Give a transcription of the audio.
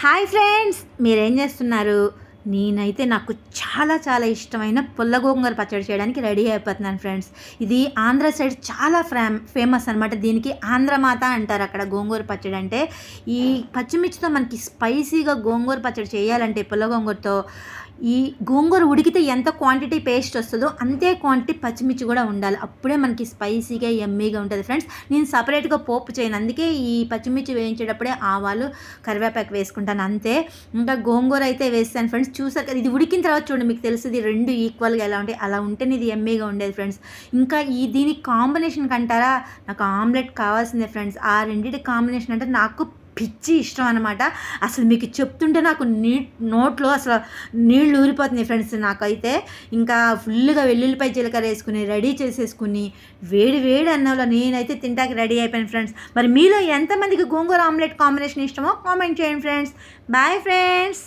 Hi friends, మీరేం చేస్తున్నారు? నేనైతే నాకు చాలా చాలా ఇష్టమైన పుల్ల గోంగూర పచ్చడి చేయడానికి రెడీ అయిపోతున్నాను ఫ్రెండ్స్. ఇది ఆంధ్ర సైడ్ చాలా ఫేమస్ అనమాట. దీనికి ఆంధ్రమాత అంటారు అక్కడ గోంగూర పచ్చడి అంటే. ఈ పచ్చిమిర్చితో మనకి స్పైసీగా గోంగూర పచ్చడి చేయాలంటే పుల్ల గోంగూరతో ఈ గోంగూర ఉడికితే ఎంత క్వాంటిటీ పేస్ట్ వస్తుందో అంతే క్వాంటిటీ పచ్చిమిర్చి కూడా ఉండాలి. అప్పుడే మనకి స్పైసీగా యమ్మీగా ఉంటుంది ఫ్రెండ్స్. నేను సపరేట్గా పోపు చేయను, అందుకే ఈ పచ్చిమిర్చి వేయించేటప్పుడే ఆవాలు కరివేపాకు వేసుకుంటాను అంతే. ఇంకా గోంగూర అయితే వేస్తాను ఫ్రెండ్స్. చూసారు కదా, ఇది ఉడికిన తర్వాత చూడండి మీకు తెలుస్తుంది రెండు ఈక్వల్గా ఎలా ఉంటాయి. అలా ఉంటేనే ఇది యమ్మీగా ఉండేది ఫ్రెండ్స్. ఇంకా దీనికి కాంబినేషన్ కంటారా, నాకు ఆమ్లెట్ కావాల్సిందే ఫ్రెండ్స్. ఆ రెండింటి కాంబినేషన్ అంటే నాకు పిచ్చి ఇష్టం అనమాట. అసలు మీకు చెప్తుంటే నాకు నోట్లో అసలు నీళ్ళు ఊరిపోతున్నాయి ఫ్రెండ్స్ నాకైతే. ఇంకా ఫుల్గా వెల్లుల్లిపాయ జీలకర్ర వేసుకుని రెడీ చేసేసుకుని వేడి వేడి అన్నంలో నేనైతే తింటాకి రెడీ అయిపోయాను ఫ్రెండ్స్. మరి మీలో ఎంతమందికి గోంగూర ఆమ్లెట్ కాంబినేషన్ ఇష్టమో కామెంట్ చేయండి ఫ్రెండ్స్. Bye friends.